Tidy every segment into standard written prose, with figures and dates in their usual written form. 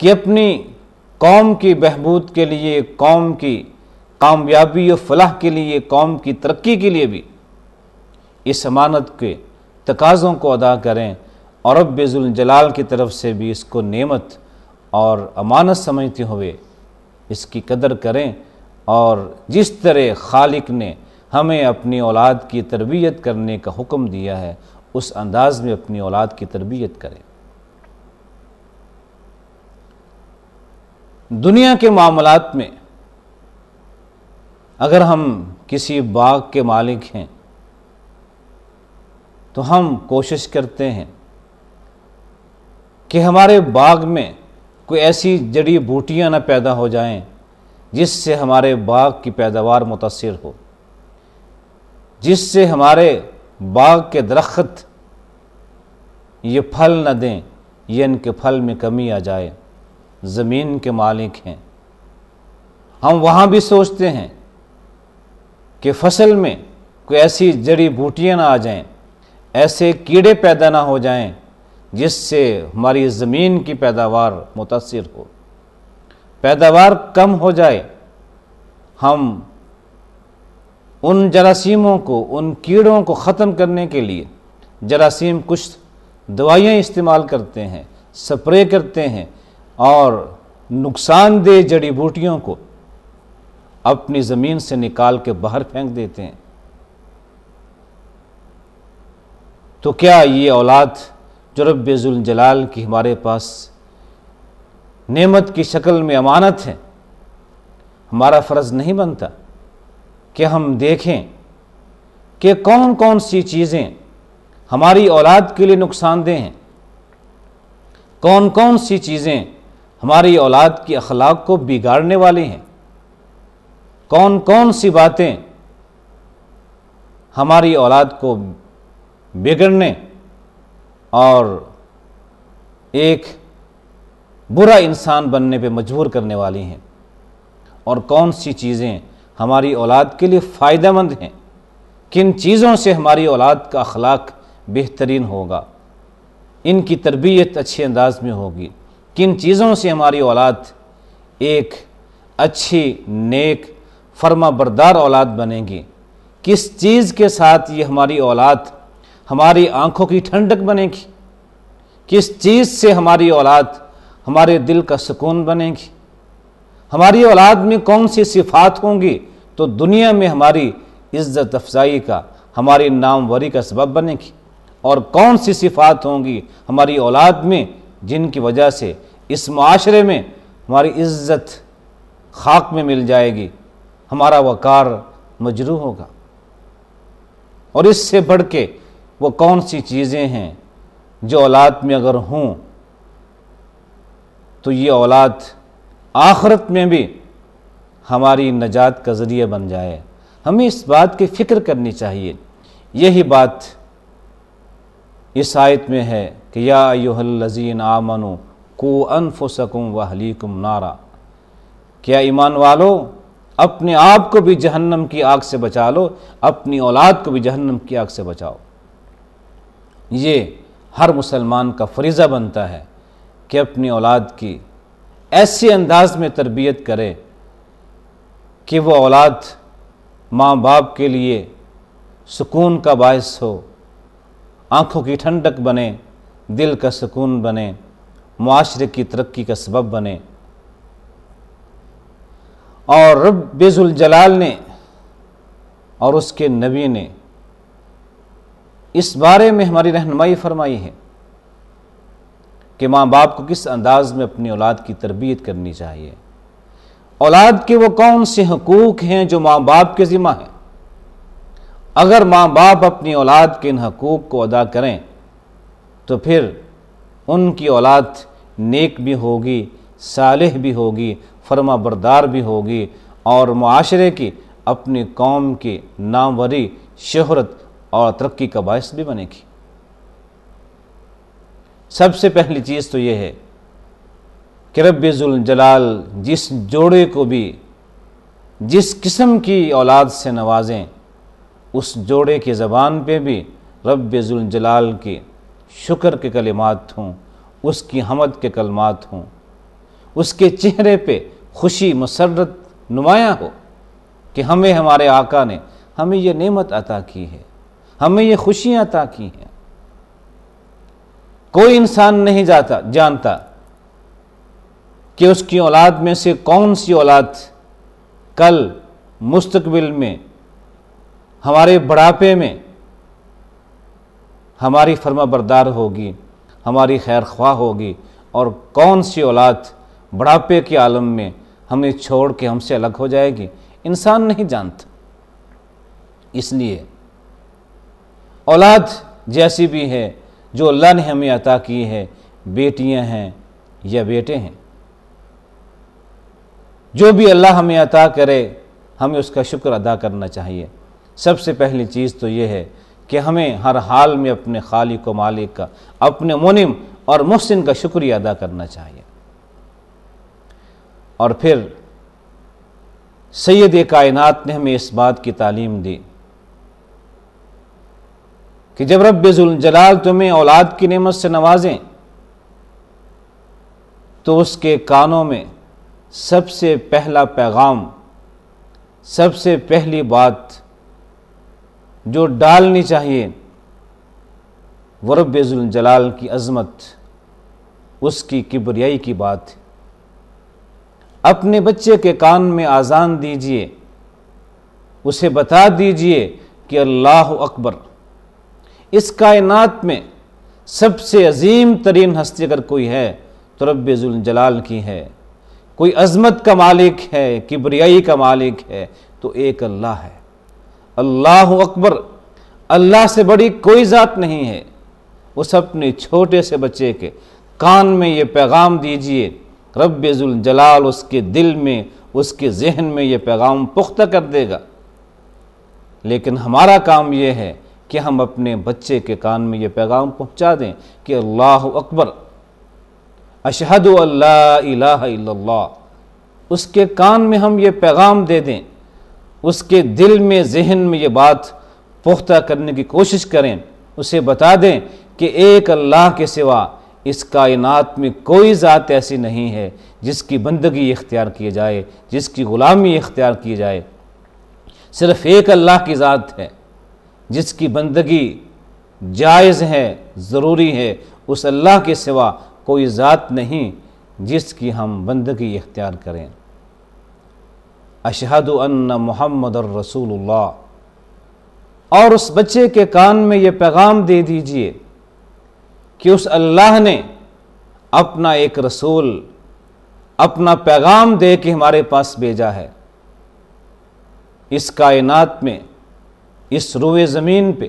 کہ اپنی قوم کی بہبود کے لیے، قوم کی کامیابی و فلاح کے لیے، قوم کی ترقی کے لیے بھی اس امانت کے تقاضوں کو ادا کریں، اور رب ذوالجلال کی طرف سے بھی اس کو نعمت اور امانت سمجھتے ہوئے اس کی قدر کریں، اور جس طرح خالق نے ہمیں اپنی اولاد کی تربیت کرنے کا حکم دیا ہے اس انداز میں اپنی اولاد کی تربیت کریں۔ دنیا کے معاملات میں اگر ہم کسی باغ کے مالک ہیں تو ہم کوشش کرتے ہیں کہ ہمارے باغ میں کوئی ایسی جڑی بوٹیاں نہ پیدا ہو جائیں جس سے ہمارے باغ کی پیداوار متاثر ہو، جس سے ہمارے باغ کے درخت یہ پھل نہ دیں یا ان کے پھل میں کمی آ جائے۔ زمین کے مالک ہیں، ہم وہاں بھی سوچتے ہیں کہ فصل میں کوئی ایسی جڑی بوٹیاں نہ آ جائیں، ایسے کیڑے پیدا نہ ہو جائیں جس سے ہماری زمین کی پیداوار متاثر ہو، پیداوار کم ہو جائے۔ ہم ان جراثیموں کو، ان کیڑوں کو ختم کرنے کے لیے جراثیم کش دوائیاں استعمال کرتے ہیں، سپرے کرتے ہیں، اور نقصان دہ جڑی بوٹیوں کو اپنی زمین سے نکال کے باہر پھینک دیتے ہیں۔ تو کیا یہ اولاد جو رب ذوالجلال کی ہمارے پاس نعمت کی شکل میں امانت ہے، ہمارا فرض نہیں بنتا کہ ہم دیکھیں کہ کون کون سی چیزیں ہماری اولاد کے لیے نقصان دہ ہیں، کون کون سی چیزیں ہماری اولاد کی اخلاق کو بگاڑنے والی ہیں، کون کون سی باتیں ہماری اولاد کو بگڑنے اور ایک برا انسان بننے پہ مجبور کرنے والی ہیں، اور کون سی چیزیں ہماری اولاد کے لیے فائدہ مند ہیں، کن چیزوں سے ہماری اولاد کا اخلاق بہترین ہوگا، ان کی تربیت اچھے انداز میں ہوگی، کن چیزوں سے ہماری اولاد ایک اچھی نیک فرما بردار اولاد بنے گی، کس چیز کے ساتھ یہ ہماری اولاد ہماری آنکھوں کی ٹھنڈک بنے گی، کس چیز سے ہماری اولاد ہمارے دل کا سکون بنے گی، ہماری اولاد میں کون سی صفات ہوں گی تو دنیا میں ہماری عزت افزائی کا، ہماری ناموری کا سبب بنے گی، اور کون سی صفات ہوں گی ہماری اولاد میں جن کی وجہ سے اس معاشرے میں ہماری عزت خاک میں مل جائے گی، ہمارا وقار مجروح ہوگا۔ اور اس سے بڑھ کے وہ کون سی چیزیں ہیں جو اولاد میں اگر ہوں تو یہ اولاد آخرت میں بھی ہماری نجات کا ذریعہ بن جائے۔ ہمیں اس بات کی فکر کرنی چاہیے۔ یہی بات اس آیت میں ہے کہ یا ایھا الذین آمنوا قوا انفسکم واہلیکم نارا، کیا ایمان والو اپنے آپ کو بھی جہنم کی آگ سے بچا لو، اپنی اولاد کو بھی جہنم کی آگ سے بچاؤ۔ یہ ہر مسلمان کا فریضہ بنتا ہے کہ اپنی اولاد کی ایسے انداز میں تربیت کرے کہ وہ اولاد ماں باپ کے لیے سکون کا باعث ہو، آنکھوں کی ٹھنڈک بنے، دل کا سکون بنے، معاشرے کی ترقی کا سبب بنے۔ اور رب ذوالجلال نے اور اس کے نبی نے اس بارے میں ہماری رہنمائی فرمائی ہے کہ ماں باپ کو کس انداز میں اپنی اولاد کی تربیت کرنی چاہیے، اولاد کے وہ کون سے حقوق ہیں جو ماں باپ کے ذمہ ہیں۔ اگر ماں باپ اپنی اولاد کے ان حقوق کو ادا کریں تو پھر ان کی اولاد نیک بھی ہوگی، صالح بھی ہوگی، فرما بردار بھی ہوگی، اور معاشرے کی، اپنی قوم کی ناموری، شہرت اور ترقی کا باعث بھی بنے گی۔ سب سے پہلی چیز تو یہ ہے کہ رب ذوالجلال جس جوڑے کو بھی جس قسم کی اولاد سے نوازیں، اس جوڑے کی زبان پہ بھی رب ذوالجلال کی شکر کے کلمات ہوں، اس کی حمد کے کلمات ہوں، اس کے چہرے پہ خوشی مسرت نمایاں ہو کہ ہمیں ہمارے آقا نے ہمیں یہ نعمت عطا کی ہے، ہمیں یہ خوشیاں عطا کی ہیں۔ کوئی انسان نہیں جانتا کہ اس کی اولاد میں سے کون سی اولاد کل مستقبل میں ہمارے بڑھاپے میں ہماری فرما بردار ہوگی، ہماری خیر خواہ ہوگی، اور کون سی اولاد بڑھاپے کے عالم میں ہمیں چھوڑ کے ہم سے الگ ہو جائے گی، انسان نہیں جانتا۔ اس لیے اولاد جیسی بھی ہے جو اللہ نے ہمیں عطا کی ہے، بیٹیاں ہیں یا بیٹے ہیں، جو بھی اللہ ہمیں عطا کرے ہمیں اس کا شکر ادا کرنا چاہیے۔ سب سے پہلی چیز تو یہ ہے کہ ہمیں ہر حال میں اپنے خالق و مالک کا، اپنے منعم اور محسن کا شکریہ ادا کرنا چاہیے۔ اور پھر سید کائنات نے ہمیں اس بات کی تعلیم دی کہ جب رب ذوالجلال تمہیں اولاد کی نعمت سے نوازیں تو اس کے کانوں میں سب سے پہلا پیغام، سب سے پہلی بات جو ڈالنی چاہیے وہ رب ذوالجلال کی عظمت، اس کی کبریائی کی بات ہے۔ اپنے بچے کے کان میں اذان دیجئے، اسے بتا دیجئے کہ اللہ اکبر، اس کائنات میں سب سے عظیم ترین ہستی اگر کوئی ہے تو رب ذوالجلال کی ہے۔ کوئی عظمت کا مالک ہے، کبریائی کا مالک ہے تو ایک اللہ ہے۔ اللہ اکبر، اللہ سے بڑی کوئی ذات نہیں ہے۔ اس اپنے چھوٹے سے بچے کے کان میں یہ پیغام دیجئے، رب ذوالجلال اس کے دل میں، اس کے ذہن میں یہ پیغام پختہ کر دے گا۔ لیکن ہمارا کام یہ ہے کہ ہم اپنے بچے کے کان میں یہ پیغام پہنچا دیں کہ اللہ اکبر، اشہد ان لا الہ الا اللہ، اس کے کان میں ہم یہ پیغام دے دیں، اس کے دل میں، ذہن میں یہ بات پختہ کرنے کی کوشش کریں، اسے بتا دیں کہ ایک اللہ کے سوا اس کائنات میں کوئی ذات ایسی نہیں ہے جس کی بندگی اختیار کی جائے، جس کی غلامی اختیار کی جائے۔ صرف ایک اللہ کی ذات ہے جس کی بندگی جائز ہے، ضروری ہے، اس اللہ کے سوا کوئی ذات نہیں جس کی ہم بندگی اختیار کریں۔ اشہد ان محمد الرسول اللہ، اور اس بچے کے کان میں یہ پیغام دے دیجئے کہ اس اللہ نے اپنا ایک رسول، اپنا پیغام دے کے ہمارے پاس بھیجا ہے۔ اس کائنات میں، اس روئے زمین پہ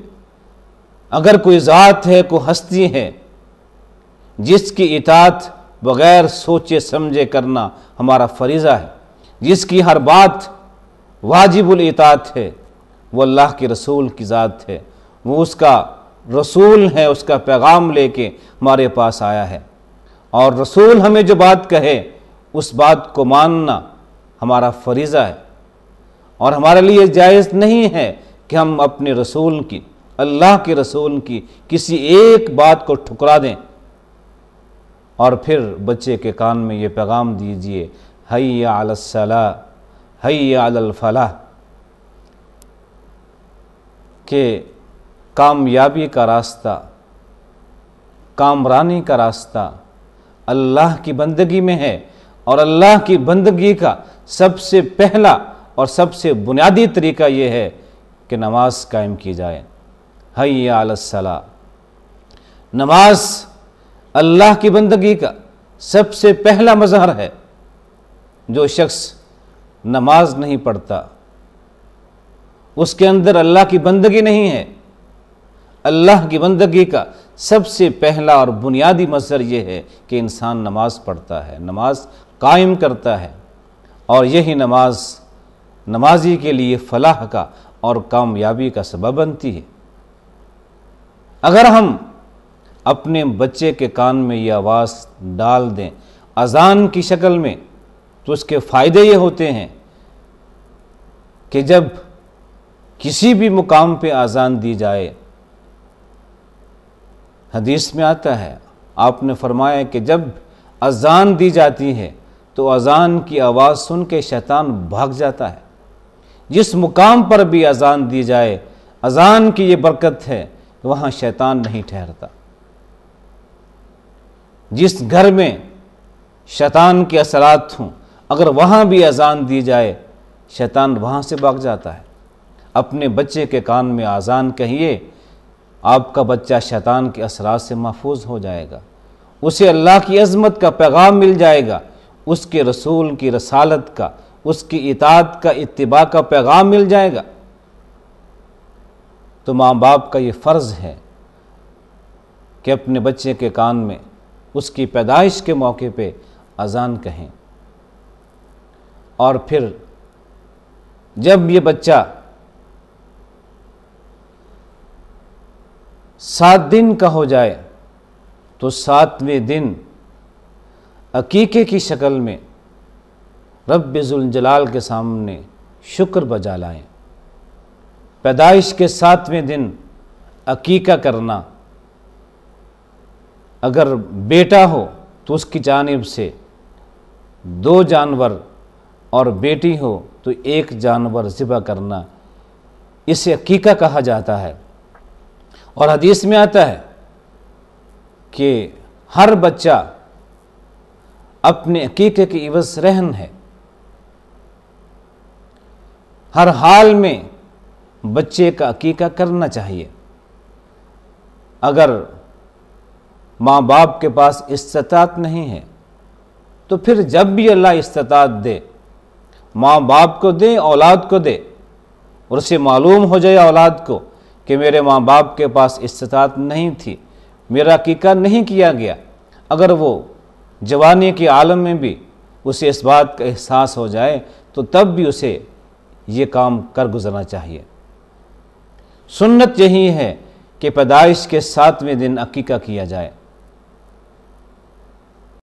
اگر کوئی ذات ہے، کوئی ہستی ہے جس کی اطاعت بغیر سوچے سمجھے کرنا ہمارا فریضہ ہے، جس کی ہر بات واجب الاطاعت ہے، وہ اللہ کے رسول کی ذات ہے۔ وہ اس کا رسول ہے، اس کا پیغام لے کے ہمارے پاس آیا ہے، اور رسول ہمیں جو بات کہے اس بات کو ماننا ہمارا فریضہ ہے۔ اور ہمارے لیے جائز نہیں ہے کہ ہم اپنے رسول کی، اللہ کے رسول کی کسی ایک بات کو ٹھکرا دیں۔ اور پھر بچے کے کان میں یہ پیغام دیجئے، حی علی الصلاۃ، حی علی الفلاح، کہ کامیابی کا راستہ، کامرانی کا راستہ اللہ کی بندگی میں ہے، اور اللہ کی بندگی کا سب سے پہلا اور سب سے بنیادی طریقہ یہ ہے کہ نماز قائم کی جائے۔ حی علی الصلاۃ، نماز اللہ کی بندگی کا سب سے پہلا مظہر ہے۔ جو شخص نماز نہیں پڑھتا اس کے اندر اللہ کی بندگی نہیں ہے۔ اللہ کی بندگی کا سب سے پہلا اور بنیادی مظہر یہ ہے کہ انسان نماز پڑھتا ہے، نماز قائم کرتا ہے، اور یہی نماز نمازی کے لیے فلاح کا اور کامیابی کا سبب بنتی ہے۔ اگر ہم اپنے بچے کے کان میں یہ آواز ڈال دیں اذان کی شکل میں تو اس کے فائدے یہ ہوتے ہیں کہ جب کسی بھی مقام پہ اذان دی جائے، حدیث میں آتا ہے، آپ نے فرمایا کہ جب اذان دی جاتی ہے تو اذان کی آواز سن کے شیطان بھاگ جاتا ہے۔ جس مقام پر بھی اذان دی جائے، اذان کی یہ برکت ہے، وہاں شیطان نہیں ٹھہرتا۔ جس گھر میں شیطان کے اثرات ہوں، اگر وہاں بھی اذان دی جائے، شیطان وہاں سے بھاگ جاتا ہے۔ اپنے بچے کے کان میں اذان کہیے، آپ کا بچہ شیطان کے اثرات سے محفوظ ہو جائے گا، اسے اللہ کی عظمت کا پیغام مل جائے گا، اس کے رسول کی رسالت کا، اس کی اطاعت کا، اتباع کا پیغام مل جائے گا۔ تو ماں باپ کا یہ فرض ہے کہ اپنے بچے کے کان میں اس کی پیدائش کے موقع پہ اذان کہیں، اور پھر جب یہ بچہ 7 دن کا ہو جائے تو 7ویں دن عقیقے کی شکل میں رب ذوالجلال کے سامنے شکر بجا لائیں۔ پیدائش کے 7ویں دن عقیقہ کرنا، اگر بیٹا ہو تو اس کی جانب سے 2 جانور، اور بیٹی ہو تو 1 جانور ذبح کرنا، اسے عقیقہ کہا جاتا ہے۔ اور حدیث میں آتا ہے کہ ہر بچہ اپنے عقیقے کی عوض رہن ہے۔ ہر حال میں بچے کا عقیقہ کرنا چاہیے۔ اگر ماں باپ کے پاس استطاعت نہیں ہے تو پھر جب بھی اللہ استطاعت دے، ماں باپ کو دے، اولاد کو دے، اور اسے معلوم ہو جائے اولاد کو کہ میرے ماں باپ کے پاس استطاعت نہیں تھی، میرا عقیقہ نہیں کیا گیا، اگر وہ جوانی کے عالم میں بھی اسے اس بات کا احساس ہو جائے تو تب بھی اسے یہ کام کر گزرنا چاہیے۔ سنت یہی ہے کہ پیدائش کے 7ویں دن عقیقہ کیا جائے۔